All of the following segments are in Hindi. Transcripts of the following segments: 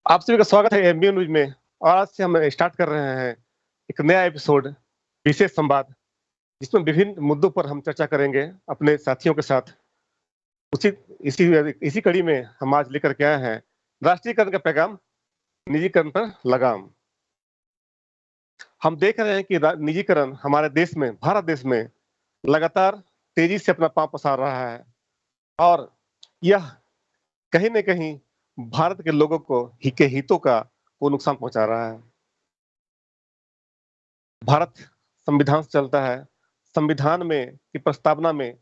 आप सभी का स्वागत है एमबीए न्यूज में। और आज से हम स्टार्ट कर रहे हैं एक नया एपिसोड, विशेष संवाद, जिसमें विभिन्न मुद्दों पर हम चर्चा करेंगे अपने साथियों के साथ। उसी इसी इसी कड़ी में हम आज लेकर के आए हैं राष्ट्रीयकरण का पैगाम, निजीकरण पर लगाम। हम देख रहे हैं कि निजीकरण हमारे देश में, भारत देश में लगातार तेजी से अपना पांव पसार रहा है। और यह कहीं न कहीं भारत के लोगों को के हितों को नुकसान पहुंचा रहा है। भारत संविधान से चलता है। संविधान में की प्रस्तावना में,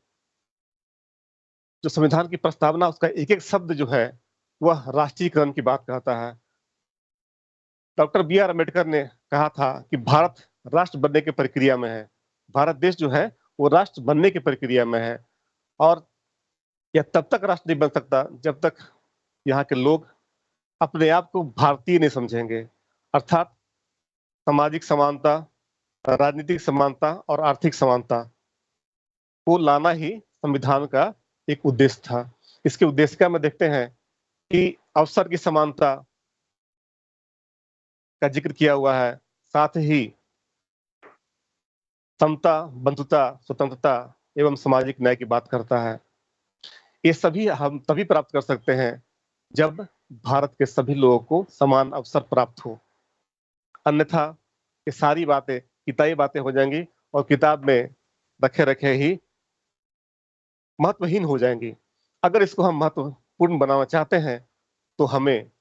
जो संविधान की प्रस्तावना, उसका एक-एक शब्द जो है, वह राष्ट्रीयकरण की बात कहता है। डॉक्टर बी आर अम्बेडकर ने कहा था कि भारत राष्ट्र बनने की प्रक्रिया में है। भारत देश जो है, वो राष्ट्र बनने की प्रक्रिया में है। और यह तब तक राष्ट्र नहीं बन सकता जब तक यहाँ के लोग अपने आप को भारतीय नहीं समझेंगे। अर्थात सामाजिक समानता, राजनीतिक समानता और आर्थिक समानता को लाना ही संविधान का एक उद्देश्य था। इसके उद्देश्य में देखते हैं कि अवसर की समानता का जिक्र किया हुआ है। साथ ही समता, बंधुता, स्वतंत्रता एवं सामाजिक न्याय की बात करता है। ये सभी हम तभी प्राप्त कर सकते हैं जब भारत के सभी लोगों को समान अवसर प्राप्त हो। अन्यथा ये सारी बातें किताबी बातें हो जाएंगी और किताब में रखे रखे ही महत्वहीन हो जाएंगी। अगर इसको हम महत्वपूर्ण बनाना चाहते हैं तो हमें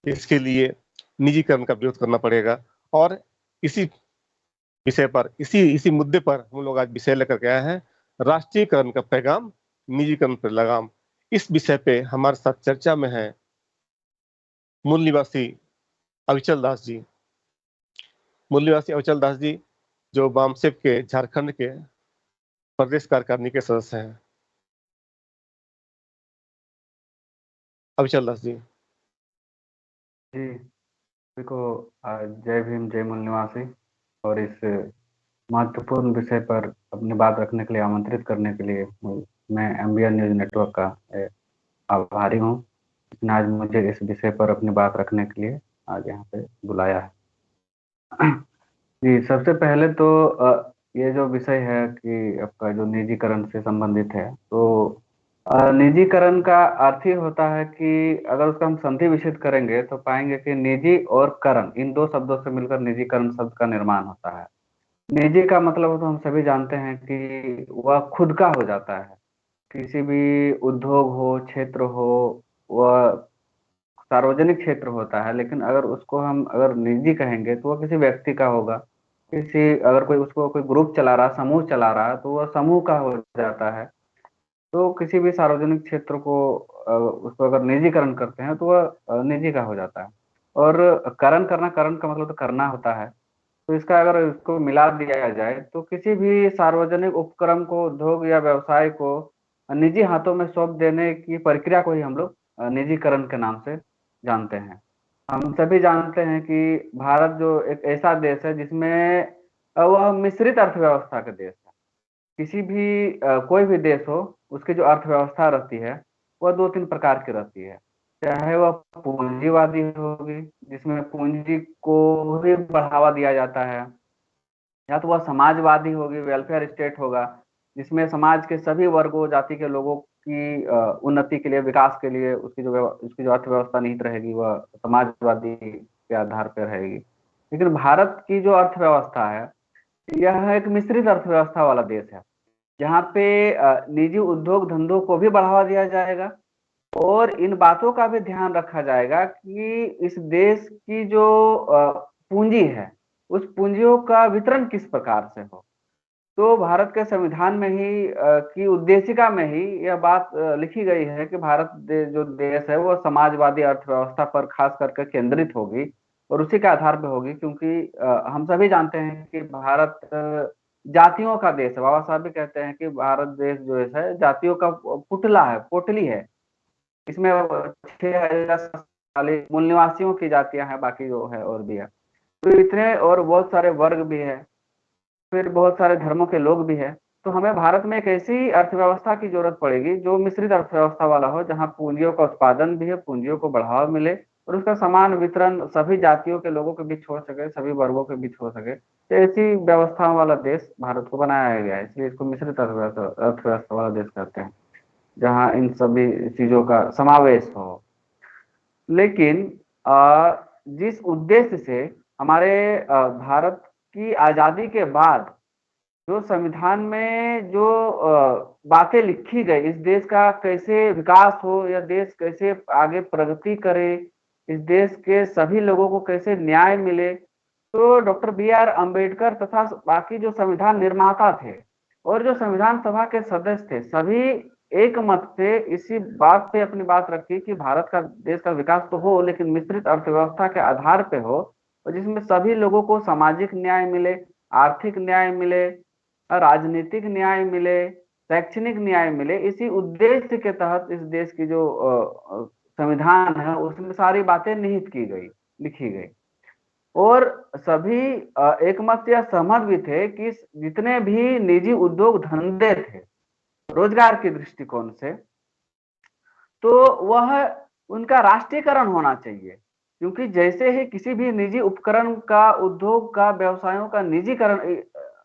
इसके लिए निजीकरण का विरोध करना पड़ेगा। और इसी विषय पर, इसी इसी मुद्दे पर हम लोग आज विषय लेकर के आए हैं, राष्ट्रीयकरण का पैगाम, निजीकरण पर लगाम। इस विषय पे हमारे साथ चर्चा में है मूल निवासी अविचल दास जी। मूल निवासी अविचल दास जी, जो बामसेफ के झारखंड के प्रदेश कार्यकारिणी के सदस्य हैं। अविचल दास जी। जी, सभी को जय भीम, जय मूल निवासी। और इस महत्वपूर्ण विषय पर अपनी बात रखने के लिए, आमंत्रित करने के लिए मैं एमबीए न्यूज नेटवर्क का आभारी हूँ, जिसने आज मुझे इस विषय पर अपनी बात रखने के लिए आज यहाँ पे बुलाया है। जी, सबसे पहले तो ये जो विषय है कि आपका जो निजीकरण से संबंधित है, तो निजीकरण का अर्थ ही होता है कि अगर उसका हम संधि विच्छेद करेंगे तो पाएंगे कि निजी और करण, इन दो शब्दों से मिलकर निजीकरण शब्द का निर्माण होता है। निजी का मतलब तो हम सभी जानते हैं कि वह खुद का हो जाता है। किसी भी उद्योग हो, क्षेत्र हो, वह सार्वजनिक क्षेत्र होता है, लेकिन अगर उसको हम अगर निजी कहेंगे तो वह किसी व्यक्ति का होगा। किसी अगर कोई उसको कोई ग्रुप चला रहा, समूह चला रहा, तो वह समूह का हो जाता है। तो किसी भी सार्वजनिक क्षेत्र को उसको अगर निजीकरण करते हैं तो वह निजी का हो जाता है। और करण करना, करण का मतलब तो करना होता है। तो इसका अगर इसको मिला दिया जाए तो किसी भी सार्वजनिक उपक्रम को, उद्योग या व्यवसाय को निजी हाथों में सौंप देने की प्रक्रिया को ही हम लोग निजीकरण के नाम से जानते हैं। हम सभी जानते हैं कि भारत जो एक ऐसा देश है जिसमें वह मिश्रित अर्थव्यवस्था का देश है। किसी भी कोई भी देश हो, उसकी जो अर्थव्यवस्था रहती है वह दो तीन प्रकार की रहती है। चाहे वह पूंजीवादी होगी, जिसमें पूंजी को ही बढ़ावा दिया जाता है, या तो वह समाजवादी होगी, वेलफेयर स्टेट होगा, जिसमें समाज के सभी वर्गों, जाति के लोगों की उन्नति के लिए, विकास के लिए उसकी जो अर्थव्यवस्था निहित रहेगी वह समाजवादी के आधार पर रहेगी। लेकिन भारत की जो अर्थव्यवस्था है, यह एक मिश्रित अर्थव्यवस्था वाला देश है, जहाँ पे निजी उद्योग धंधों को भी बढ़ावा दिया जाएगा और इन बातों का भी ध्यान रखा जाएगा कि इस देश की जो पूंजी है, उस पूंजियों का वितरण किस प्रकार से हो। तो भारत के संविधान में ही की उद्देशिका में ही यह बात लिखी गई है कि जो देश है वो समाजवादी अर्थव्यवस्था पर खास करके केंद्रित होगी और उसी के आधार पर होगी, क्योंकि हम सभी जानते हैं कि भारत जातियों का देश है। बाबा साहब भी कहते हैं कि भारत देश जो है जातियों का पुतला है, पोटली है। इसमें 6,000 मूल निवासियों की जातियां हैं, बाकी जो है और भी है। तो इतने और बहुत सारे वर्ग भी है, फिर बहुत सारे धर्मों के लोग भी हैं। तो हमें भारत में एक ऐसी अर्थव्यवस्था की जरूरत पड़ेगी जो मिश्रित अर्थव्यवस्था वाला हो, जहां पूंजियों का उत्पादन भी है, पूंजियों को बढ़ावा मिले और उसका समान वितरण सभी जातियों के लोगों के बीच हो सके, सभी वर्गों के बीच हो सके, तो ऐसी व्यवस्थाओं वाला देश भारत को बनाया गया है। इसलिए इसको मिश्रित अर्थव्यवस्था अर्थव्यवस्था वाला देश कहते हैं, जहाँ इन सभी चीजों का समावेश हो। लेकिन जिस उद्देश्य से हमारे भारत की आजादी के बाद जो संविधान में जो बातें लिखी गई, इस देश का कैसे विकास हो या देश कैसे आगे प्रगति करे, इस देश के सभी लोगों को कैसे न्याय मिले, तो डॉक्टर बी आर अम्बेडकर तथा बाकी जो संविधान निर्माता थे और जो संविधान सभा के सदस्य थे, सभी एक मत से इसी बात पे अपनी बात रखी कि भारत का देश का विकास तो हो, लेकिन मिश्रित अर्थव्यवस्था के आधार पे हो, और जिसमें सभी लोगों को सामाजिक न्याय मिले, आर्थिक न्याय मिले, राजनीतिक न्याय मिले, शैक्षणिक न्याय मिले। इसी उद्देश्य के तहत इस देश की जो संविधान है उसमें सारी बातें निहित की गई, लिखी गई। और सभी एकमत या सहमत भी थे कि जितने भी निजी उद्योग धंधे थे रोजगार के दृष्टिकोण से, तो वह उनका राष्ट्रीयकरण होना चाहिए। क्योंकि जैसे ही किसी भी निजी उपकरण का, उद्योग का, व्यवसायों का निजीकरण,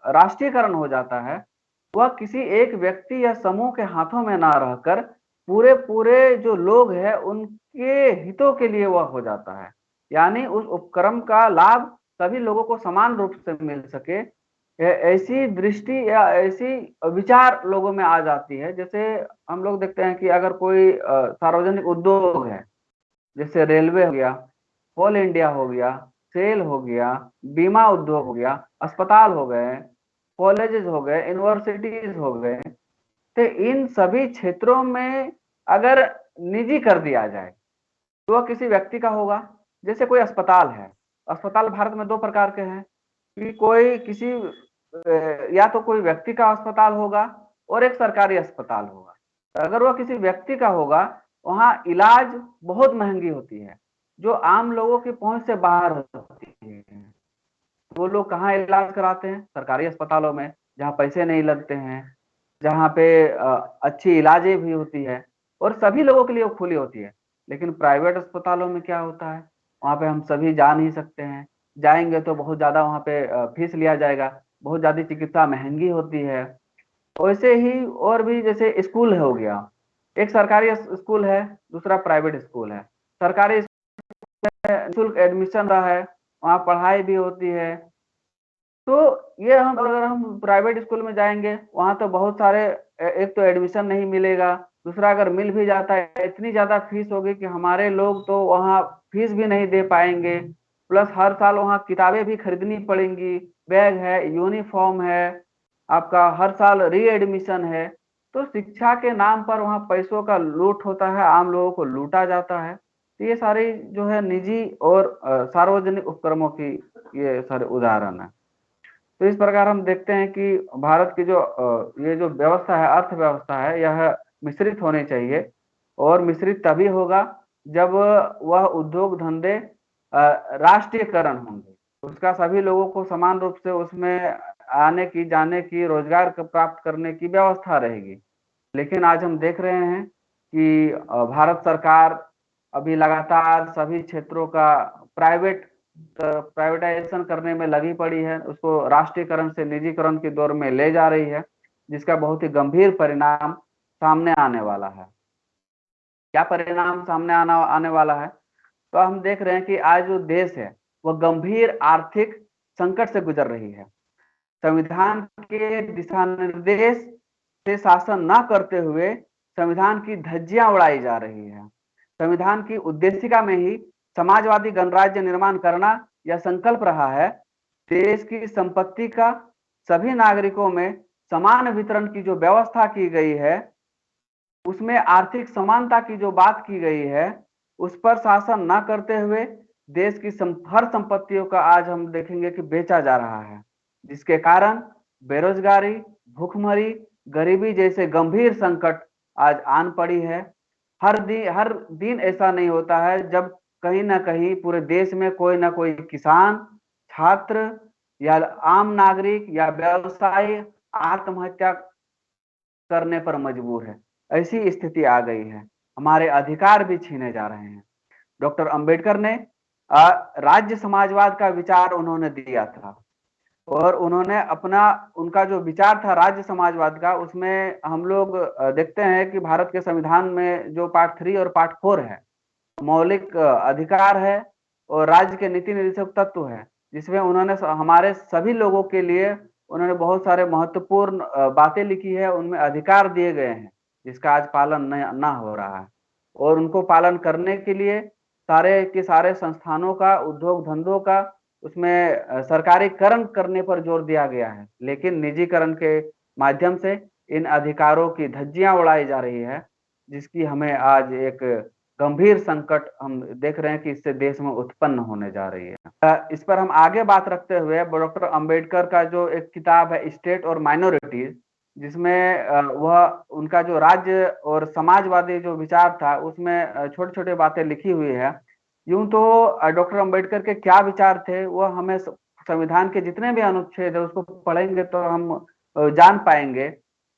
राष्ट्रीयकरण हो जाता है, वह किसी एक व्यक्ति या समूह के हाथों में ना रहकर पूरे पूरे जो लोग हैं उनके हितों के लिए वह हो जाता है। यानी उस उपक्रम का लाभ सभी लोगों को समान रूप से मिल सके, ऐसी दृष्टि या ऐसी विचार लोगों में आ जाती है। जैसे हम लोग देखते हैं कि अगर कोई सार्वजनिक उद्योग है, जैसे रेलवे हो गया, कोल इंडिया हो गया, सेल हो गया, बीमा उद्योग हो गया, अस्पताल हो गए, कॉलेजेस हो गए, यूनिवर्सिटीज हो गए, तो इन सभी क्षेत्रों में अगर निजी कर दिया जाए तो वह किसी व्यक्ति का होगा। जैसे कोई अस्पताल है, अस्पताल भारत में दो प्रकार के हैं कि कोई किसी या तो कोई व्यक्ति का अस्पताल होगा और एक सरकारी अस्पताल होगा। अगर वह किसी व्यक्ति का होगा, वहाँ इलाज बहुत महंगी होती है, जो आम लोगों की पहुंच से बाहर होती है। वो लोग कहाँ इलाज कराते हैं? सरकारी अस्पतालों में, जहाँ पैसे नहीं लगते हैं, जहाँ पे अच्छी इलाजें भी होती है और सभी लोगों के लिए वो खुली होती है। लेकिन प्राइवेट अस्पतालों में क्या होता है, वहाँ पे हम सभी जा नहीं सकते हैं, जाएंगे तो बहुत ज्यादा वहाँ पे फीस लिया जाएगा, बहुत ज्यादा चिकित्सा महंगी होती है। वैसे ही और भी, जैसे स्कूल हो गया, एक सरकारी स्कूल है, दूसरा प्राइवेट स्कूल है। सरकारी निःशुल्क एडमिशन रहा है, वहाँ पढ़ाई भी होती है। तो ये हम अगर हम प्राइवेट स्कूल में जाएंगे, वहाँ तो बहुत सारे, एक तो एडमिशन नहीं मिलेगा, दूसरा अगर मिल भी जाता है इतनी ज्यादा फीस होगी कि हमारे लोग तो वहाँ फीस भी नहीं दे पाएंगे। प्लस हर साल वहाँ किताबें भी खरीदनी पड़ेंगी, बैग है, यूनिफॉर्म है, आपका हर साल री एडमिशन है। तो शिक्षा के नाम पर वहाँ पैसों का लूट होता है, आम लोगों को लूटा जाता है। तो ये सारी जो है निजी और सार्वजनिक उपक्रमों की ये सारे उदाहरण है। तो इस प्रकार हम देखते हैं कि भारत की जो ये जो व्यवस्था है, अर्थव्यवस्था है, यह मिश्रित होनी चाहिए। और मिश्रित तभी होगा जब वह उद्योग धंधे राष्ट्रीयकरण होंगे, उसका सभी लोगों को समान रूप से उसमें आने की, जाने की, रोजगार प्राप्त करने की व्यवस्था रहेगी। लेकिन आज हम देख रहे हैं कि भारत सरकार अभी लगातार सभी क्षेत्रों का प्राइवेटाइजेशन करने में लगी पड़ी है, उसको राष्ट्रीयकरण से निजीकरण की दौर में ले जा रही है, जिसका बहुत ही गंभीर परिणाम सामने आने वाला है। क्या परिणाम सामने आने वाला है? तो हम देख रहे हैं कि आज जो देश है वह गंभीर आर्थिक संकट से गुजर रही है। संविधान के दिशा निर्देश से शासन न करते हुए संविधान की धज्जियां उड़ाई जा रही है। संविधान की उद्देशिका में ही समाजवादी गणराज्य निर्माण करना यह संकल्प रहा है। देश की संपत्ति का सभी नागरिकों में समान वितरण की जो व्यवस्था की गई है, उसमें आर्थिक समानता की जो बात की गई है, उस पर शासन न करते हुए देश की हर संपत्तियों का आज हम देखेंगे कि बेचा जा रहा है, जिसके कारण बेरोजगारी, भूखमरी, गरीबी जैसे गंभीर संकट आज आन पड़ी है। हर दिन ऐसा नहीं होता है जब कहीं ना कहीं पूरे देश में कोई ना कोई किसान, छात्र या आम नागरिक या व्यवसायी आत्महत्या करने पर मजबूर है। ऐसी स्थिति आ गई है, हमारे अधिकार भी छीने जा रहे हैं। डॉक्टर अंबेडकर ने राज्य समाजवाद का विचार उन्होंने दिया था, और उन्होंने अपना उनका जो विचार था राज्य समाजवाद का, उसमें हम लोग देखते हैं कि भारत के संविधान में जो पार्ट 3 और पार्ट 4 है, मौलिक अधिकार है और राज्य के नीति निर्देशक तत्व है, जिसमें उन्होंने हमारे सभी लोगों के लिए उन्होंने बहुत सारे महत्वपूर्ण बातें लिखी है, उनमें अधिकार दिए गए हैं जिसका आज पालन ना हो रहा है। और उनको पालन करने के लिए सारे के सारे संस्थानों का, उद्योग धंधों का, उसमें सरकारीकरण करने पर जोर दिया गया है, लेकिन निजीकरण के माध्यम से इन अधिकारों की धज्जियां उड़ाई जा रही है, जिसकी हमें आज एक गंभीर संकट हम देख रहे हैं कि इससे देश में उत्पन्न होने जा रही है। इस पर हम आगे बात रखते हुए डॉक्टर अंबेडकर का जो एक किताब है स्टेट और माइनॉरिटीज, जिसमें वह उनका जो राज्य और समाजवादी जो विचार था उसमें छोटे छोटे बातें लिखी हुई है। यूं तो डॉक्टर अंबेडकर के क्या विचार थे वह हमें संविधान के जितने भी अनुच्छेद है उसको पढ़ेंगे तो हम जान पाएंगे,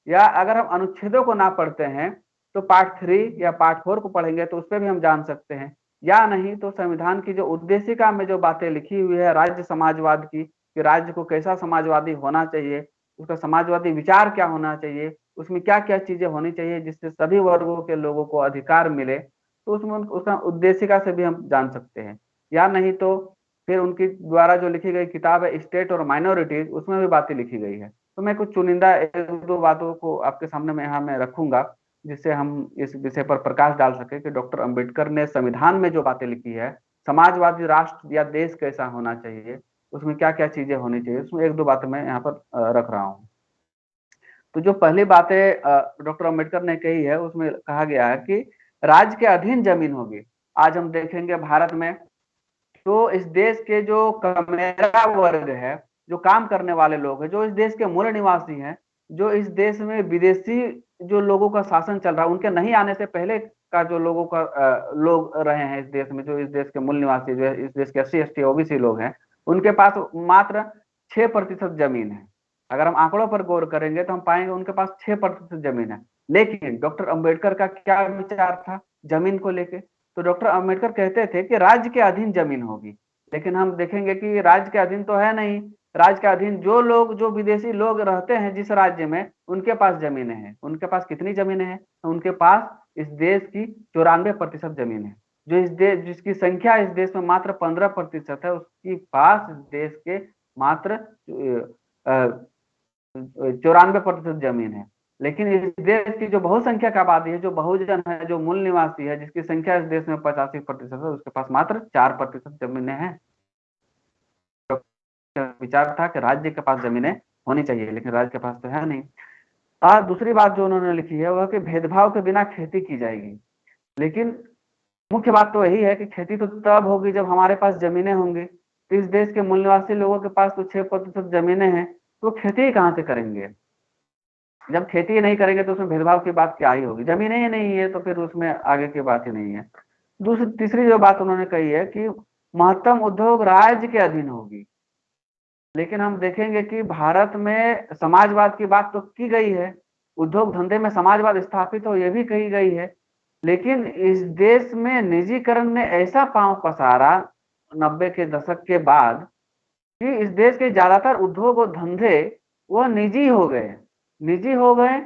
या अगर हम अनुच्छेदों को ना पढ़ते हैं तो पार्ट 3 या पार्ट 4 को पढ़ेंगे तो उस पर भी हम जान सकते हैं, या नहीं तो संविधान की जो उद्देशिका में जो बातें लिखी हुई है राज्य समाजवाद की, कि राज्य को कैसा समाजवादी होना चाहिए, उसका समाजवादी विचार क्या होना चाहिए, उसमें क्या क्या चीजें होनी चाहिए जिससे सभी वर्गों के लोगों को अधिकार मिले, तो उसमें उसका उद्देशिका से भी हम जान सकते हैं। या नहीं तो फिर उनकी द्वारा जो लिखी गई किताब है स्टेट और माइनॉरिटीज, उसमें भी बातें लिखी गई है। तो मैं कुछ चुनिंदा एक दो बातों को आपके सामने में यहाँ मैं रखूंगा, जिससे हम इस विषय पर प्रकाश डाल सके कि डॉक्टर अंबेडकर ने संविधान में जो बातें लिखी है, समाजवादी राष्ट्र या देश कैसा होना चाहिए, उसमें क्या क्या चीजें होनी चाहिए, उसमें एक दो बातें मैं यहाँ पर रख रहा हूँ। तो जो पहली बातें डॉक्टर अंबेडकर ने कही है उसमें कहा गया है कि राज्य के अधीन जमीन होगी। आज हम देखेंगे भारत में तो इस देश के जो कमेरा वर्ग है, जो काम करने वाले लोग हैं, जो इस देश के मूल निवासी हैं, जो इस देश में विदेशी जो लोगों का शासन चल रहा है, उनके नहीं आने से पहले का जो लोगों का लोग रहे हैं इस देश में, जो इस देश के मूल निवासी, जो इस देश के SC ST OBC लोग हैं, उनके पास मात्र 6% जमीन है। अगर हम आंकड़ों पर गौर करेंगे तो हम पाएंगे उनके पास 6% जमीन है। लेकिन डॉक्टर अंबेडकर का क्या विचार था जमीन को लेके? तो डॉक्टर अंबेडकर कहते थे कि राज्य के अधीन जमीन होगी, लेकिन हम देखेंगे कि राज्य के अधीन तो है नहीं। राज्य के अधीन जो लोग, जो विदेशी लोग रहते हैं जिस राज्य में, उनके पास जमीनें हैं। उनके पास कितनी जमीनें हैं? तो उनके पास इस देश की 94% जमीन है। जो इस देश, जिसकी संख्या इस देश में मात्र 15% है, उसकी पास इस देश के मात्र 94% जमीन है। लेकिन इस देश की जो बहुसंख्यक आबादी है, जो बहुजन है, जो मूल निवासी है, जिसकी संख्या इस देश में 85% है, उसके पास मात्र 4% जमीनें हैं। विचार था कि राज्य के पास जमीनें होनी चाहिए, लेकिन राज्य के पास तो है नहीं। दूसरी बात जो उन्होंने लिखी है वह कि भेदभाव के बिना खेती की जाएगी। लेकिन मुख्य बात तो यही है कि खेती तो तब होगी जब हमारे पास जमीनें होंगी। तो इस देश के मूल निवासी लोगों के पास तो 6% जमीनें हैं, तो खेती कहाँ से करेंगे? जब खेती नहीं करेंगे तो उसमें भेदभाव की बात क्या ही होगी? जमीनें ही नहीं है तो फिर उसमें आगे की बात ही नहीं है। तीसरी जो बात उन्होंने कही है कि महत्तम उद्योग राज्य के अधीन होगी। लेकिन हम देखेंगे कि भारत में समाजवाद की बात तो की गई है, उद्योग धंधे में समाजवाद स्थापित हो ये भी कही गई है, लेकिन इस देश में निजीकरण ने ऐसा पांव पसारा 90 के दशक के बाद कि इस देश के ज्यादातर उद्योग और धंधे वह निजी हो गए।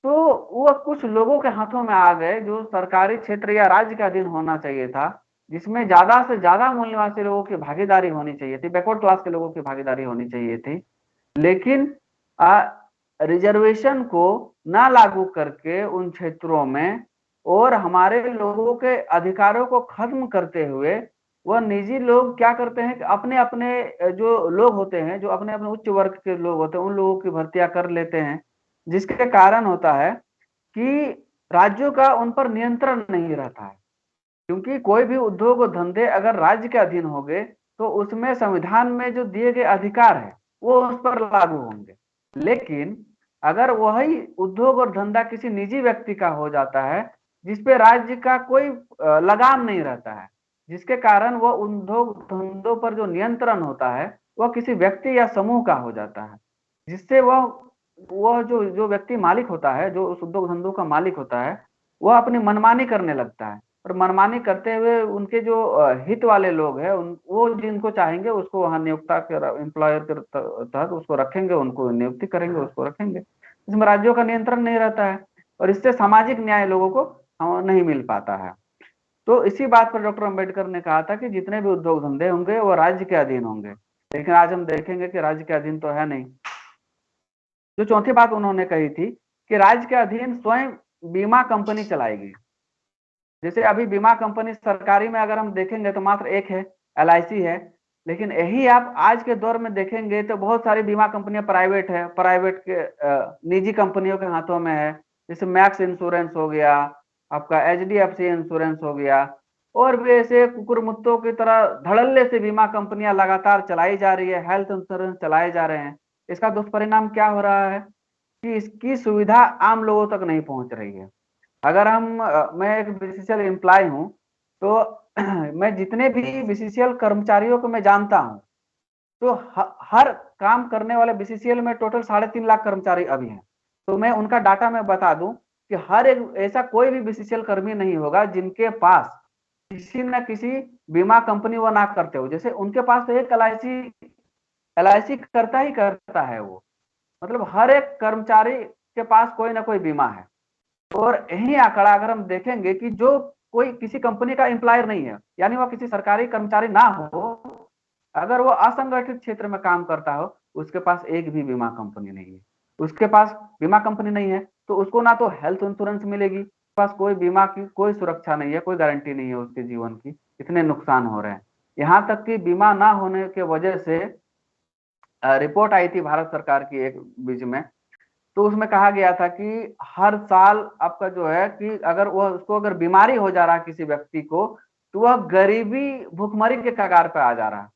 तो वह कुछ लोगों के हाथों में आ गए जो सरकारी क्षेत्र या राज्य के अधीन होना चाहिए था, जिसमें ज्यादा से ज्यादा मूल निवासी लोगों की भागीदारी होनी चाहिए थी, बैकवर्ड क्लास के लोगों की भागीदारी होनी चाहिए थी। लेकिन रिजर्वेशन को ना लागू करके उन क्षेत्रों में और हमारे लोगों के अधिकारों को खत्म करते हुए वह निजी लोग क्या करते हैं कि अपने अपने जो लोग होते हैं, जो अपने अपने उच्च वर्ग के लोग होते हैं, उन लोगों की भर्तियां कर लेते हैं, जिसके कारण होता है कि राज्यों का उन पर नियंत्रण नहीं रहता है। क्योंकि कोई भी उद्योग और धंधे अगर राज्य के अधीन हो गए तो उसमें संविधान में जो दिए गए अधिकार है वो उस पर लागू होंगे। लेकिन अगर वही उद्योग और धंधा किसी निजी व्यक्ति का हो जाता है जिसपे राज्य का कोई लगाम नहीं रहता है, जिसके कारण वह उद्योग धंधों पर जो नियंत्रण होता है वह किसी व्यक्ति या समूह का हो जाता है, जिससे वह जो व्यक्ति मालिक होता है, जो उस उद्योग धंधों का मालिक होता है, वह अपनी मनमानी करने लगता है। और मनमानी करते हुए उनके जो हित वाले लोग हैं उन वो जिनको चाहेंगे उसको वहां नियोक्ता के एम्प्लॉयर के तहत उसको रखेंगे, उनको नियुक्ति करेंगे, उसको रखेंगे। इसमें राज्यों का नियंत्रण नहीं रहता है और इससे सामाजिक न्याय लोगों को नहीं मिल पाता है। तो इसी बात पर डॉक्टर अंबेडकर ने कहा था कि जितने भी उद्योग धंधे होंगे वो राज्य के अधीन होंगे, लेकिन आज हम देखेंगे कि राज्य के अधीन तो है नहीं। जो चौथी बात उन्होंने कही थी कि राज्य के अधीन स्वयं बीमा कंपनी चलाएगी। जैसे अभी बीमा कंपनी सरकारी में अगर हम देखेंगे तो मात्र एक है, LIC है, लेकिन यही आप आज के दौर में देखेंगे तो बहुत सारी बीमा कंपनियां प्राइवेट है, प्राइवेट के निजी कंपनियों के हाथों में है। जैसे मैक्स इंश्योरेंस हो गया, आपका HDFC इंश्योरेंस हो गया, और भी ऐसे कुकुर मुत्तों की तरह धड़ल्ले से बीमा कंपनियां लगातार चलाई जा रही है, हेल्थ इंश्योरेंस चलाए जा रहे हैं। इसका दुष्परिणाम क्या हो रहा है कि इसकी सुविधा आम लोगों तक नहीं पहुंच रही है। अगर मैं एक बीसीसीएल एम्प्लॉय हूँ तो मैं जितने भी बीसीसीएल कर्मचारियों को मैं जानता हूँ, तो हर काम करने वाले बीसीसीएल में टोटल 3.5 लाख कर्मचारी अभी हैं। तो मैं उनका डाटा मैं बता दूं कि हर एक ऐसा कोई भी बीसीसीएल कर्मी नहीं होगा जिनके पास किसी न किसी बीमा कंपनी वो ना करते हो। जैसे उनके पास तो एक LIC करता ही करता है वो, मतलब हर एक कर्मचारी के पास कोई ना कोई बीमा है। और यही आंकड़ा अगर हम देखेंगे कि जो कोई किसी कंपनी का एम्प्लॉयर नहीं है, यानी वह किसी सरकारी कर्मचारी ना हो, अगर वो असंगठित क्षेत्र में काम करता हो, उसके पास एक भी बीमा कंपनी नहीं है, उसके पास बीमा कंपनी नहीं है तो उसको ना तो हेल्थ इंश्योरेंस मिलेगी, पास कोई बीमा की कोई सुरक्षा नहीं है, कोई गारंटी नहीं है उसके जीवन की। इतने नुकसान हो रहे हैं। यहाँ तक कि बीमा ना होने के वजह से रिपोर्ट आई थी भारत सरकार की एक बीच में, तो उसमें कहा गया था कि हर साल आपका जो है कि अगर वह उसको अगर बीमारी हो जा रहा है किसी व्यक्ति को, तो वह गरीबी भुखमरी के कगार पर आ जा रहा है।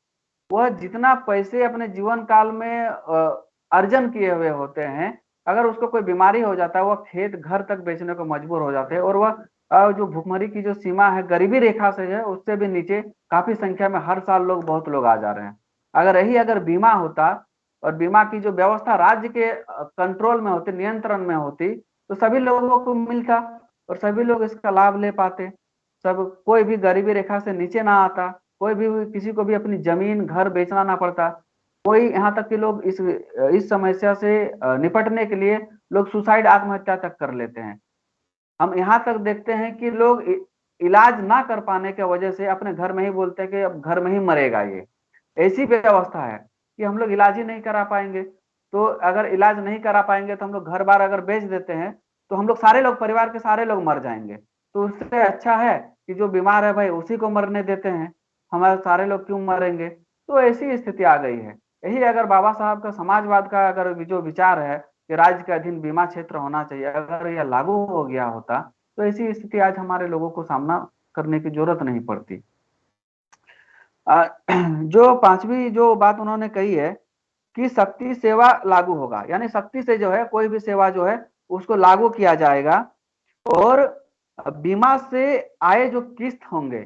वह जितना पैसे अपने जीवन काल में अर्जन किए हुए होते हैं, अगर उसको कोई बीमारी हो जाता है, वह खेत घर तक बेचने को मजबूर हो जाते हैं। और वह जो भुखमरी की जो सीमा है गरीबी रेखा से है उससे भी नीचे काफी संख्या में हर साल बहुत लोग आ जा रहे हैं। अगर बीमा होता और बीमा की जो व्यवस्था राज्य के कंट्रोल में होती, नियंत्रण में होती, तो सभी लोगों को मिलता और सभी लोग इसका लाभ ले पाते। सब कोई भी गरीबी रेखा से नीचे ना आता, कोई भी किसी को भी अपनी जमीन घर बेचना ना पड़ता। कोई यहाँ तक कि लोग इस समस्या से निपटने के लिए लोग सुसाइड आत्महत्या तक कर लेते हैं। हम यहाँ तक देखते हैं कि लोग इलाज ना कर पाने की वजह से अपने घर में ही बोलते हैं कि अब घर में ही मरेगा ये। ऐसी व्यवस्था है कि हम लोग इलाज ही नहीं करा पाएंगे। तो अगर इलाज नहीं करा पाएंगे तो हम लोग घर बार अगर बेच देते हैं तो हम लोग सारे लोग, परिवार के सारे लोग मर जाएंगे। तो उससे अच्छा है कि जो बीमार है भाई उसी को मरने देते हैं, हमारे सारे लोग क्यों मरेंगे। तो ऐसी स्थिति आ गई है। यही अगर बाबा साहब का समाजवाद का अगर जो विचार है कि राज्य के अधीन बीमा क्षेत्र होना चाहिए, अगर यह लागू हो गया होता तो ऐसी स्थिति आज हमारे लोगों को सामना करने की जरूरत नहीं पड़ती। जो पांचवी जो बात उन्होंने कही है कि शक्ति सेवा लागू होगा, यानी शक्ति से जो है कोई भी सेवा जो है उसको लागू किया जाएगा। और बीमा से आए जो किस्त होंगे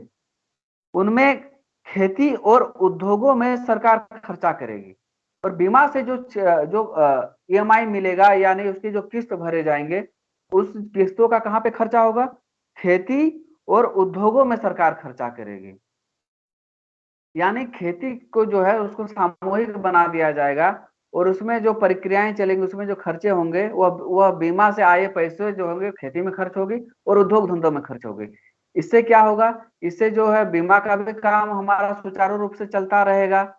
उनमें खेती और उद्योगों में सरकार खर्चा करेगी। और बीमा से जो जो EMI मिलेगा, यानी उसकी जो किस्त भरे जाएंगे, उस किस्तों का कहाँ पे खर्चा होगा? खेती और उद्योगों में सरकार खर्चा करेगी। यानी खेती को जो है उसको सामूहिक बना दिया जाएगा और उसमें जो प्रक्रियाएं चलेंगी, उसमें जो खर्चे होंगे वह बीमा से आए पैसे जो होंगे खेती में खर्च होगी और उद्योग धंधों में खर्च होगी। इससे क्या होगा? इससे जो है बीमा का भी काम हमारा सुचारू रूप से चलता रहेगा,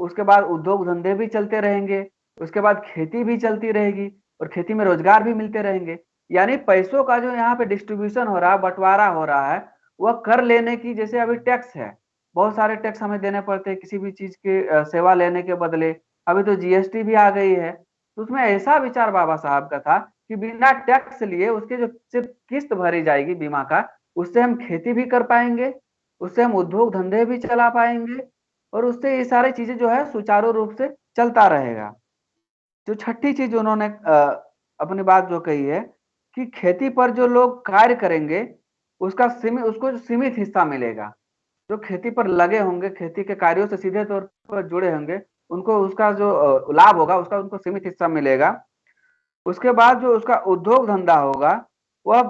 उसके बाद उद्योग धंधे भी चलते रहेंगे, उसके बाद खेती भी चलती रहेगी और खेती में रोजगार भी मिलते रहेंगे। यानी पैसों का जो यहाँ पे डिस्ट्रीब्यूशन हो रहा है, बंटवारा हो रहा है, वह कर लेने की, जैसे अभी टैक्स है, बहुत सारे टैक्स हमें देने पड़ते हैं किसी भी चीज की सेवा लेने के बदले। अभी तो GST भी आ गई है। तो उसमें ऐसा विचार बाबा साहब का था कि बिना टैक्स लिए उसके जो सिर्फ किस्त भरी जाएगी बीमा का, उससे हम खेती भी कर पाएंगे, उससे हम उद्योग धंधे भी चला पाएंगे और उससे ये सारी चीजें जो है सुचारू रूप से चलता रहेगा। जो छठी चीज उन्होंने अपनी बात जो कही है कि खेती पर जो लोग कार्य करेंगे उसको सीमित हिस्सा मिलेगा। जो खेती पर लगे होंगे, खेती के कार्यों से सीधे तौर पर जुड़े होंगे, उनको उसका जो लाभ होगा उसका उनको सीमित हिस्सा मिलेगा। उसके बाद जो उसका उद्योग धंधा होगा वह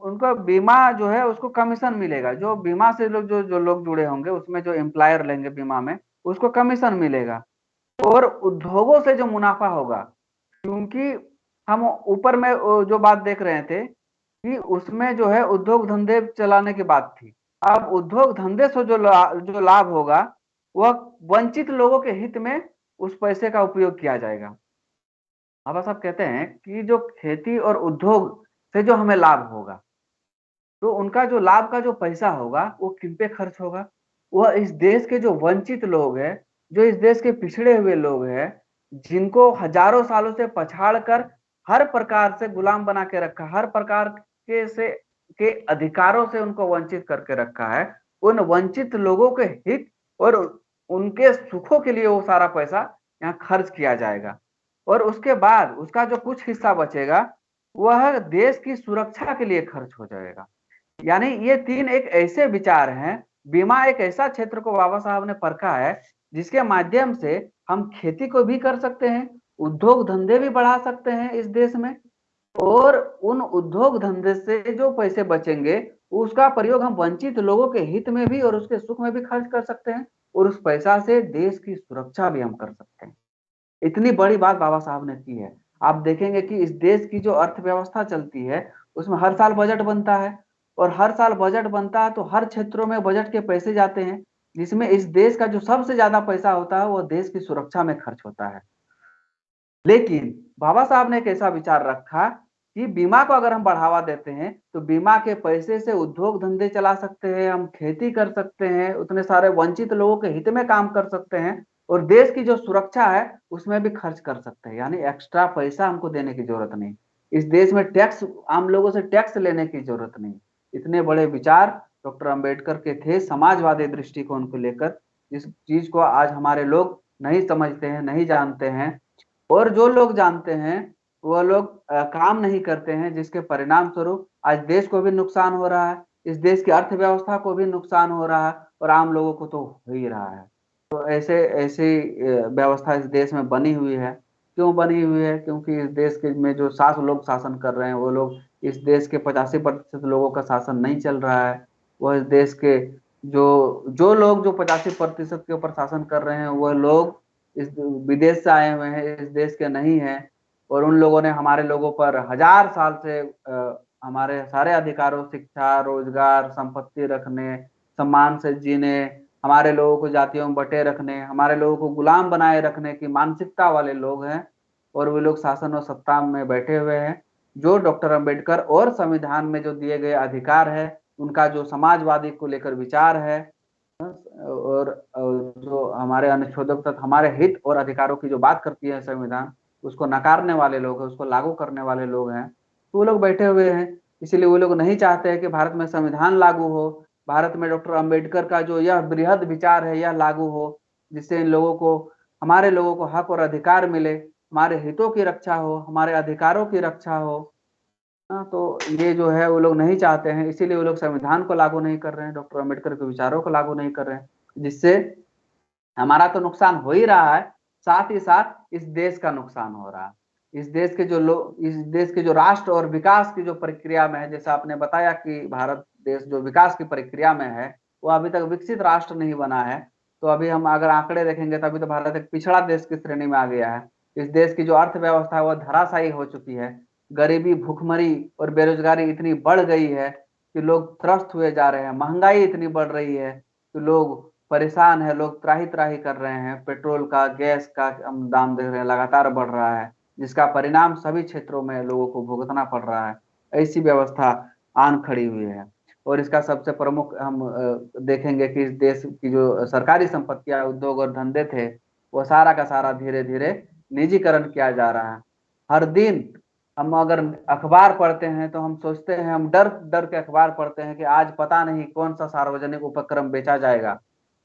उनका बीमा जो है उसको कमीशन मिलेगा, जो बीमा से लोग जो जो लोग जुड़े होंगे उसमें जो एम्प्लॉयर लेंगे बीमा में, उसको कमीशन मिलेगा। और उद्योगों से जो मुनाफा होगा, क्योंकि हम ऊपर में जो बात देख रहे थे कि उसमें जो है उद्योग धंधे चलाने की बात थी। अब उद्योग धंधे से जो लाभ होगा वह वंचित लोगों के हित में उस पैसे का उपयोग किया जाएगा। बाबा साहब कहते हैं कि जो खेती और उद्योग से जो हमें लाभ होगा, तो उनका जो लाभ का जो पैसा होगा वो किन पे खर्च होगा? वह इस देश के जो वंचित लोग हैं, जो इस देश के पिछड़े हुए लोग हैं, जिनको हजारों सालों से पछाड़ कर हर प्रकार से गुलाम बना के रखा, हर प्रकार के अधिकारों से उनको वंचित करके रखा है, उन वंचित लोगों के हित और उनके सुखों के लिए वो सारा पैसा यहाँ खर्च किया जाएगा। और उसके बाद उसका जो कुछ हिस्सा बचेगा वह देश की सुरक्षा के लिए खर्च हो जाएगा। यानी ये तीन एक ऐसे विचार हैं। बीमा एक ऐसा क्षेत्र को बाबा साहब ने परखा है जिसके माध्यम से हम खेती को भी कर सकते हैं, उद्योग धंधे भी बढ़ा सकते हैं इस देश में, और उन उद्योग धंधे से जो पैसे बचेंगे उसका प्रयोग हम वंचित लोगों के हित में भी और उसके सुख में भी खर्च कर सकते हैं, और उस पैसा से देश की सुरक्षा भी हम कर सकते हैं। इतनी बड़ी बात बाबा साहब ने की है। आप देखेंगे कि इस देश की जो अर्थव्यवस्था चलती है उसमें हर साल बजट बनता है, और हर साल बजट बनता है तो हर क्षेत्रों में बजट के पैसे जाते हैं, जिसमें इस देश का जो सबसे ज्यादा पैसा होता है वो देश की सुरक्षा में खर्च होता है। लेकिन बाबा साहब ने एक ऐसा विचार रखा कि बीमा को अगर हम बढ़ावा देते हैं तो बीमा के पैसे से उद्योग धंधे चला सकते हैं, हम खेती कर सकते हैं, उतने सारे वंचित लोगों के हित में काम कर सकते हैं, और देश की जो सुरक्षा है उसमें भी खर्च कर सकते हैं। यानी एक्स्ट्रा पैसा हमको देने की जरूरत नहीं, इस देश में टैक्स, आम लोगों से टैक्स लेने की जरूरत नहीं। इतने बड़े विचार डॉक्टर अंबेडकर के थे समाजवादी दृष्टिकोण को लेकर, जिस चीज को आज हमारे लोग नहीं समझते हैं, नहीं जानते हैं, और जो लोग जानते हैं वो लोग काम नहीं करते हैं, जिसके परिणाम स्वरूप आज देश को भी नुकसान हो रहा है, इस देश की अर्थव्यवस्था को भी नुकसान हो रहा है, और आम लोगों को तो हो ही रहा है। तो ऐसे ऐसी व्यवस्था इस देश में बनी हुई है। क्यों बनी हुई है? क्योंकि इस देश के में जो लोग शासन कर रहे हैं वो लोग इस देश के 85% लोगों का शासन नहीं चल रहा है। वह इस देश के जो जो लोग जो 85% के ऊपर शासन कर रहे हैं वह लोग इस विदेश से आए हुए हैं, इस देश के नहीं है, और उन लोगों ने हमारे लोगों पर हजार साल से हमारे सारे अधिकारों, शिक्षा, रोजगार, संपत्ति रखने, सम्मान से जीने, हमारे लोगों को जातियों में बटे रखने, हमारे लोगों को गुलाम बनाए रखने की मानसिकता वाले लोग हैं, और वे लोग शासन और सत्ता में बैठे हुए हैं। जो डॉक्टर अंबेडकर और संविधान में जो दिए गए अधिकार है, उनका जो समाजवादी को लेकर विचार है, और जो हमारे अनुच्छेदों तक हमारे हित और अधिकारों की जो बात करती है संविधान, उसको नकारने वाले लोग हैं, उसको लागू करने वाले लोग हैं, तो वो लोग बैठे हुए हैं। इसीलिए वो लोग नहीं चाहते हैं कि भारत में संविधान लागू हो, भारत में डॉक्टर अंबेडकर का जो यह बृहद विचार है यह लागू हो, जिससे इन लोगों को, हमारे लोगों को हक और अधिकार मिले, हमारे हितों की रक्षा हो, हमारे अधिकारों की रक्षा हो। हाँ, तो ये जो है वो लोग नहीं चाहते हैं, इसीलिए वो लोग संविधान को लागू नहीं कर रहे हैं, डॉक्टर अंबेडकर के विचारों को लागू नहीं कर रहे हैं, जिससे हमारा तो नुकसान हो ही रहा है, साथ ही साथ इस देश का नुकसान हो रहा है। इस देश के जो लोग, इस देश के जो राष्ट्र और विकास की जो प्रक्रिया में है, जैसा आपने बताया कि भारत देश जो विकास की प्रक्रिया में है वो अभी तक विकसित राष्ट्र नहीं बना है। तो अभी हम अगर आंकड़े देखेंगे तो अभी तो भारत एक पिछड़ा देश की श्रेणी में आ गया है। इस देश की जो अर्थव्यवस्था है वह धराशायी हो चुकी है, गरीबी, भूखमरी और बेरोजगारी इतनी बढ़ गई है कि लोग त्रस्त हुए जा रहे हैं, महंगाई इतनी बढ़ रही है कि लोग परेशान है, लोग त्राही त्राही कर रहे हैं, पेट्रोल का, गैस का हम दाम देख रहे हैं लगातार बढ़ रहा है, जिसका परिणाम सभी क्षेत्रों में लोगों को भुगतना पड़ रहा है। ऐसी व्यवस्था आन खड़ी हुई है, और इसका सबसे प्रमुख हम देखेंगे कि इस देश की जो सरकारी संपत्तियां, उद्योग और धंधे थे वो सारा का सारा धीरे धीरे निजीकरण किया जा रहा है। हर दिन हम अगर अखबार पढ़ते हैं तो हम सोचते हैं, हम डर डर के अखबार पढ़ते हैं कि आज पता नहीं कौन सा सार्वजनिक उपक्रम बेचा जाएगा,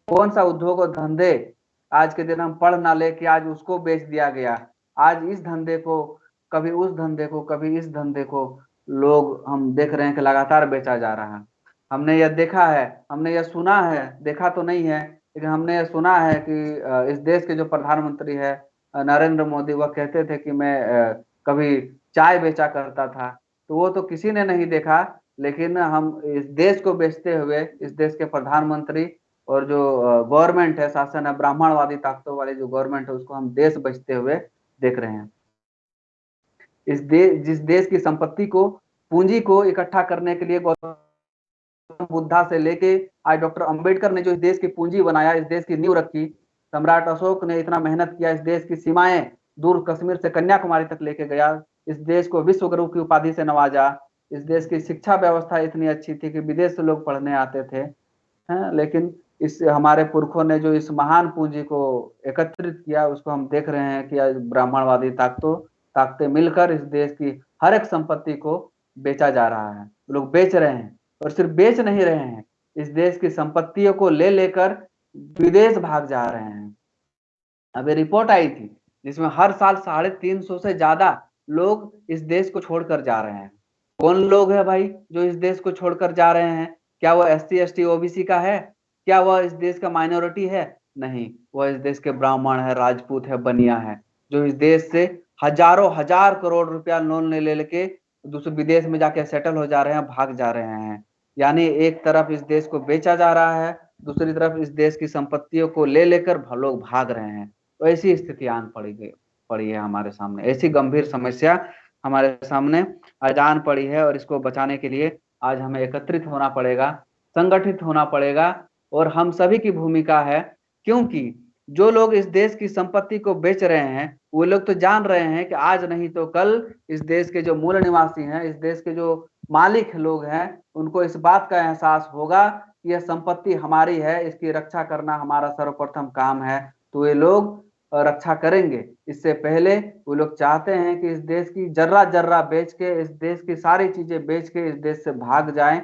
कौन सा उद्योग और धंधे आज के दिन हम पढ़ ना ले कि आज उसको बेच दिया गया, आज इस धंधे को, कभी उस धंधे को, कभी इस धंधे को लोग हम देख रहे हैं कि लगातार बेचा जा रहा है। हमने यह देखा है, हमने यह सुना है, देखा तो नहीं है लेकिन हमने यह सुना है कि इस देश के जो प्रधानमंत्री है नरेंद्र मोदी, वह कहते थे कि मैं कभी चाय बेचा करता था। तो वो तो किसी ने नहीं देखा लेकिन हम इस देश को बेचते हुए, इस देश के प्रधानमंत्री और जो गवर्नमेंट है, शासन है, ब्राह्मणवादी ताकतों वाली जो गवर्नमेंट है, उसको हम देश बेचते हुए देख रहे हैं। जिस देश की संपत्ति को, पूंजी को इकट्ठा करने के लिए गौतम बुद्धा से लेके आज डॉक्टर अंबेडकर ने जो इस देश की पूंजी बनाया, इस देश की नींव रखी, सम्राट अशोक ने इतना मेहनत किया, इस देश की सीमाएं दूर कश्मीर से कन्याकुमारी तक लेके गया, इस देश को विश्व गुरु की उपाधि से नवाजा, इस देश की शिक्षा व्यवस्था इतनी अच्छी थी कि विदेश से लोग पढ़ने आते थे, हैं? लेकिन इस हमारे पुरखों ने जो इस महान पूंजी को एकत्रित किया, उसको हम देख रहे हैं कि आज ब्राह्मणवादी ताकतें मिलकर इस देश की हर एक संपत्ति को बेचा जा रहा है। लोग बेच रहे हैं, और सिर्फ बेच नहीं रहे हैं, इस देश की संपत्तियों को ले लेकर विदेश भाग जा रहे हैं। अभी रिपोर्ट आई थी जिसमें हर साल 350 से ज्यादा लोग इस देश को छोड़कर जा रहे हैं। कौन लोग है भाई जो इस देश को छोड़कर जा रहे हैं? क्या वह SC ST OBC का है? क्या वह इस देश का माइनॉरिटी है? नहीं, वह इस देश के ब्राह्मण है, राजपूत है, बनिया है, जो इस देश से हजारों हजार करोड़ रुपया लोन ले लेके दूसरे विदेश में जाके सेटल हो जा रहे हैं, भाग जा रहे हैं। यानी एक तरफ इस देश को बेचा जा रहा है, दूसरी तरफ इस देश की संपत्तियों को ले लेकर लोग भाग रहे हैं। तो ऐसी स्थिति आन पड़ी है हमारे सामने, ऐसी गंभीर समस्या हमारे सामने अजान पड़ी है, और इसको बचाने के लिए आज हमें एकत्रित होना पड़ेगा, संगठित होना पड़ेगा, और हम सभी की भूमिका है। क्योंकि जो लोग इस देश की संपत्ति को बेच रहे हैं, वो लोग तो जान रहे हैं कि आज नहीं तो कल इस देश के जो मूल निवासी हैं, इस देश के जो मालिक लोग हैं, उनको इस बात का एहसास होगा कि यह संपत्ति हमारी है, इसकी रक्षा करना हमारा सर्वप्रथम काम है। तो ये लोग रक्षा करेंगे। इससे पहले वो लोग चाहते हैं कि इस देश की जर्रा जर्रा बेच के, इस देश की सारी चीजें बेच के इस देश से भाग जाएं।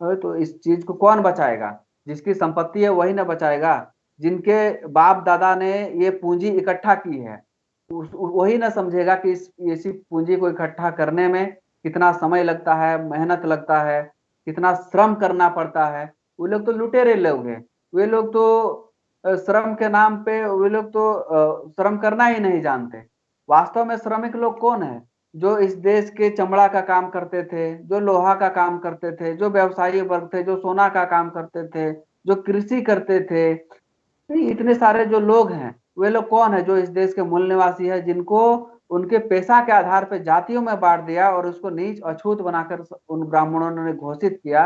तो इस चीज को कौन बचाएगा? जिसकी संपत्ति है वही ना बचाएगा। जिनके बाप दादा ने ये पूंजी इकट्ठा की है, वही ना समझेगा कि इसी पूंजी को इकट्ठा करने में कितना समय लगता है, मेहनत लगता है, कितना श्रम करना पड़ता है। वो लोग तो लुटेरे लोग हैं। वे लोग तो श्रम के नाम पे, वे लोग तो श्रम करना ही नहीं जानते। वास्तव में श्रमिक लोग कौन है? जो इस देश के चमड़ा का काम करते थे, जो लोहा का काम करते थे, जो व्यवसायी वर्ग थे, जो सोना का काम करते थे, जो कृषि करते थे। इतने सारे जो लोग हैं, वे लोग कौन है? जो इस देश के मूल निवासी है, जिनको उनके पेशा के आधार पर जातियों में बांट दिया और उसको नीच अछूत बनाकर उन ब्राह्मणों ने घोषित किया।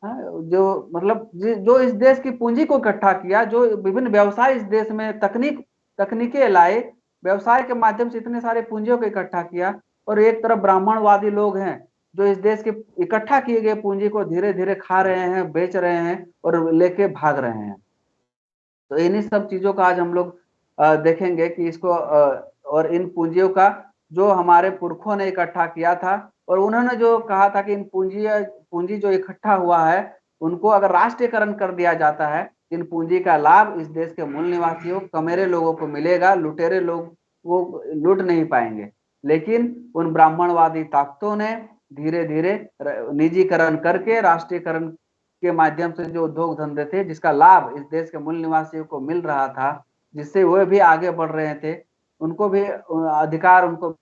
जो मतलब जो इस देश की पूंजी को इकट्ठा किया, जो विभिन्न व्यवसाय इस देश में तकनीकें लाए, व्यवसाय के माध्यम से इतने सारे पूंजियों को इकट्ठा किया, और एक तरफ ब्राह्मणवादी लोग हैं जो इस देश के इकट्ठा किए गए पूंजी को धीरे धीरे खा रहे हैं, बेच रहे हैं और लेके भाग रहे हैं। तो इन्हीं सब चीजों का आज हम लोग देखेंगे कि इसको और इन पूंजियों का जो हमारे पुरखों ने इकट्ठा किया था, और उन्होंने जो कहा था कि इन पूंजी जो इकट्ठा हुआ है, उनको अगर राष्ट्रीयकरण कर दिया जाता है, इन पूंजी का लाभ इस देश के मूल निवासियों, कमेरे लोगों को मिलेगा, लुटेरे लोग वो लूट नहीं पाएंगे। लेकिन उन ब्राह्मणवादी ताकतों ने धीरे धीरे निजीकरण करके, राष्ट्रीयकरण के माध्यम से जो उद्योग धंधे थे, जिसका लाभ इस देश के मूल निवासियों को मिल रहा था, जिससे वह भी आगे बढ़ रहे थे, उनको भी अधिकार उनको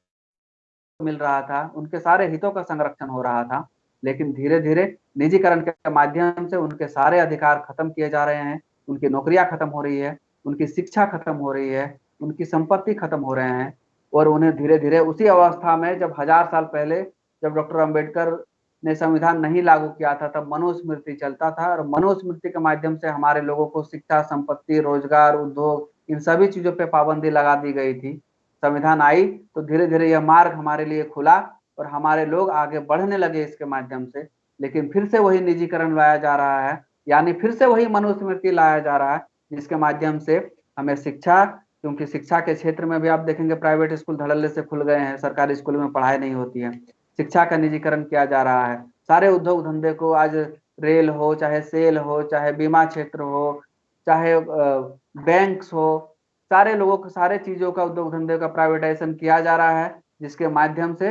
मिल रहा था, उनके सारे हितों का संरक्षण हो रहा था। लेकिन धीरे धीरे निजीकरण के माध्यम से उनके सारे अधिकार खत्म किए जा रहे हैं, उनकी नौकरियां खत्म हो रही है, उनकी शिक्षा खत्म हो रही है, उनकी संपत्ति खत्म हो रहे हैं। और उन्हें धीरे धीरे उसी अवस्था में, जब 1000 साल पहले जब डॉक्टर अंबेडकर ने संविधान नहीं लागू किया था, तब मनुस्मृति चलता था, और मनुस्मृति के माध्यम से हमारे लोगों को शिक्षा, संपत्ति, रोजगार, उद्योग, इन सभी चीजों पर पाबंदी लगा दी गई थी। संविधान आई तो धीरे धीरे यह मार्ग हमारे लिए खुला और हमारे लोग आगे बढ़ने लगे इसके माध्यम से। लेकिन फिर से वही निजीकरण लाया जा रहा है, यानी फिर से वही मनुस्मृति लाया जा रहा है, जिसके माध्यम से हमें शिक्षा, क्योंकि शिक्षा के क्षेत्र में भी आप देखेंगे प्राइवेट स्कूल धड़ल्ले से खुल गए हैं, सरकारी स्कूल में पढ़ाई नहीं होती है, शिक्षा का निजीकरण किया जा रहा है। सारे उद्योग धंधे को आज, रेल हो, चाहे सेल हो, चाहे बीमा क्षेत्र हो, चाहे बैंक्स हो, सारे लोगों को, सारे चीजों का, उद्योग धंधे का प्राइवेटाइजेशन किया जा रहा है, जिसके माध्यम से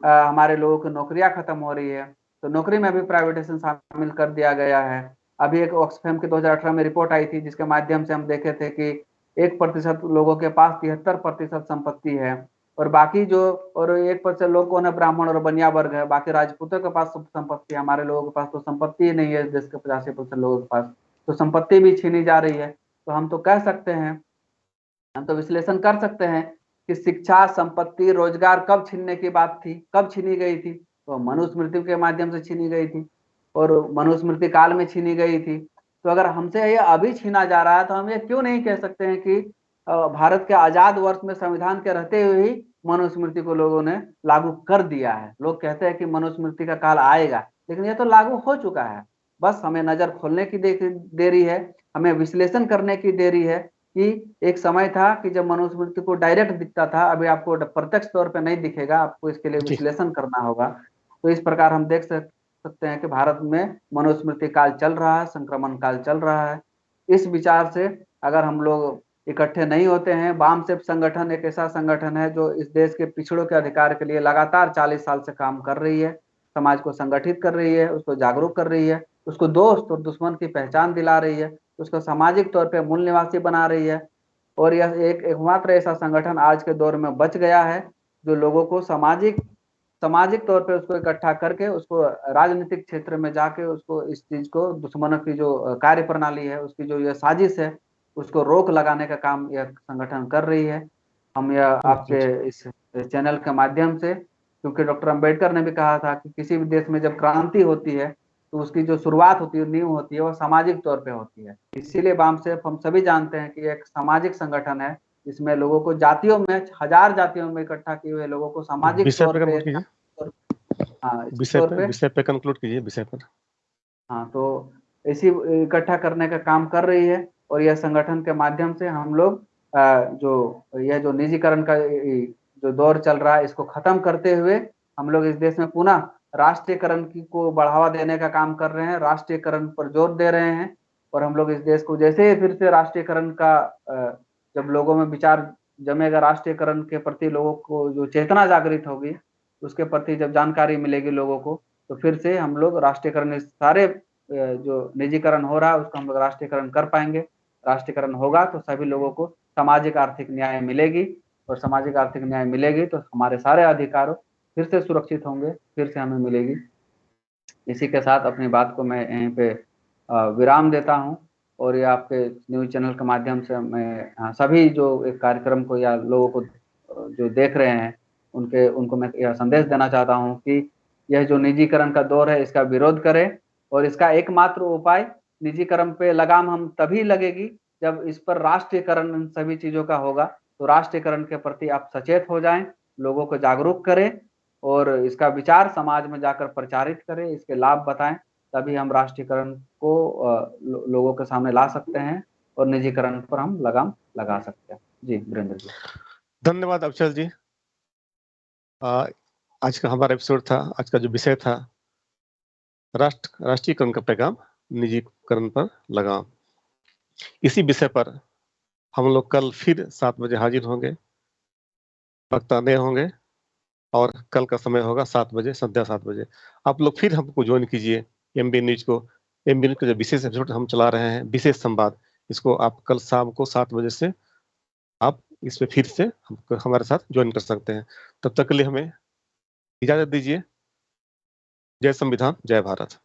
हमारे लोगों की नौकरियां खत्म हो रही है। तो नौकरी में भी प्राइवेटाइजेशन शामिल कर दिया गया है। अभी एक ऑक्सफैम की 2018 में रिपोर्ट आई थी, जिसके माध्यम से हम देखे थे कि 1% लोगों के पास 73% संपत्ति है। और बाकी जो और 1% लोग कौन है, ब्राह्मण और बनिया वर्ग है, बाकी राजपूतों के पास संपत्ति है, हमारे लोगों के पास तो संपत्ति ही नहीं है, देश के 85% लोगों के पास तो संपत्ति भी छीनी जा रही है। तो हम तो कह सकते हैं, हम तो विश्लेषण कर सकते हैं कि शिक्षा, संपत्ति, रोजगार कब छीनने की बात थी, कब छीनी गई थी, तो मनुस्मृति के माध्यम से छीनी गई थी और मनुस्मृति काल में छीनी गई थी। तो अगर हमसे ये अभी छीना जा रहा है तो हम ये क्यों नहीं कह सकते हैं कि भारत के आजाद वर्ष में संविधान के रहते हुए ही मनुस्मृति को लोगों ने लागू कर दिया है। लोग कहते हैं कि मनुस्मृति का काल आएगा, लेकिन ये तो लागू हो चुका है। बस हमें नजर खोलने की देरी है, हमें विश्लेषण करने की देरी है कि एक समय था कि जब मनुस्मृति को डायरेक्ट दिखता था, अभी आपको प्रत्यक्ष तौर पे नहीं दिखेगा, आपको इसके लिए विश्लेषण करना होगा। तो इस प्रकार हम देख सकते हैं कि भारत में मनुस्मृति काल चल रहा है, संक्रमण काल चल रहा है। इस विचार से अगर हम लोग इकट्ठे नहीं होते हैं, वामसेप संगठन एक ऐसा संगठन है जो इस देश के पिछड़ों के अधिकार के लिए लगातार 40 साल से काम कर रही है, समाज को संगठित कर रही है, उसको जागरूक कर रही है, उसको दोस्त और दुश्मन की पहचान दिला रही है, उसको सामाजिक तौर पे मूल निवासी बना रही है। और यह एकमात्र ऐसा संगठन आज के दौर में बच गया है जो लोगों को सामाजिक तौर पे उसको इकट्ठा करके उसको राजनीतिक क्षेत्र में जाके उसको इस चीज को, दुश्मनों की जो कार्य प्रणाली है, उसकी जो यह साजिश है, उसको रोक लगाने का काम यह संगठन कर रही है। हम यह आपके इस चैनल के माध्यम से, क्योंकि डॉक्टर अंबेडकर ने भी कहा था कि किसी भी देश में जब क्रांति होती है तो उसकी जो शुरुआत होती है, नींव होती है, वो सामाजिक तौर पे होती है। इसीलिए वामसेप हम सभी जानते हैं कि एक सामाजिक संगठन है, इसमें लोगों को जातियों में, हजार जातियों में इकट्ठा किए हुए लोगों को सामाजिक तौर पे, हाँ, विषय पे कंक्लूड कीजिए, विषय पर। हाँ, तो इसी इकट्ठा करने का काम कर रही है। और यह संगठन के माध्यम से हम लोग जो यह जो निजीकरण का जो दौर चल रहा है, इसको खत्म करते हुए हम लोग इस देश में पुनः राष्ट्रीयकरण की को बढ़ावा देने का काम कर रहे हैं, राष्ट्रीयकरण पर जोर दे रहे हैं। और हम लोग इस देश को जैसे ही फिर से राष्ट्रीयकरण का जब लोगों में विचार जमेगा, राष्ट्रीयकरण के प्रति लोगों को जो चेतना जागृत होगी, उसके प्रति जब जानकारी मिलेगी लोगों को, तो फिर से हम लोग राष्ट्रीयकरण, सारे जो निजीकरण हो रहा है उसको हम लोग राष्ट्रीयकरण कर पाएंगे। राष्ट्रीयकरण होगा तो सभी लोगों को सामाजिक आर्थिक न्याय मिलेगी, और सामाजिक आर्थिक न्याय मिलेगी तो हमारे सारे अधिकार फिर से सुरक्षित होंगे, फिर से हमें मिलेगी। इसी के साथ अपनी बात को मैं यहीं पे विराम देता हूं। और ये आपके न्यूज चैनल के माध्यम से मैं सभी जो एक कार्यक्रम को या लोगों को जो देख रहे हैं उनको मैं यह संदेश देना चाहता हूं कि यह जो निजीकरण का दौर है इसका विरोध करें, और इसका एकमात्र उपाय, निजीकरण पे लगाम हम तभी लगेगी जब इस पर राष्ट्रीयकरण इन सभी चीजों का होगा। तो राष्ट्रीयकरण के प्रति आप सचेत हो जाएं, लोगों को जागरूक करें और इसका विचार समाज में जाकर प्रचारित करें, इसके लाभ बताएं, तभी हम राष्ट्रीयकरण को लोगों के सामने ला सकते हैं और निजीकरण पर हम लगाम लगा सकते हैं। जी वीरेंद्र जी, धन्यवाद अक्षर जी। आज का हमारा एपिसोड था, आज का जो विषय था राष्ट्रीयकरण का पैगाम, निजीकरण पर लगाम। इसी विषय पर हम लोग कल फिर 7 बजे हाजिर होंगे, वक्ता नए होंगे, और कल का समय होगा 7 बजे, संध्या 7 बजे। आप लोग फिर हमको ज्वाइन कीजिए एमबी न्यूज को। एमबी न्यूज का जो विशेष एपिसोड हम चला रहे हैं, विशेष संवाद, इसको आप कल शाम को 7 बजे से आप इस पे फिर से हमारे साथ ज्वाइन कर सकते हैं। तब तक के लिए हमें इजाजत दीजिए। जय संविधान, जय भारत।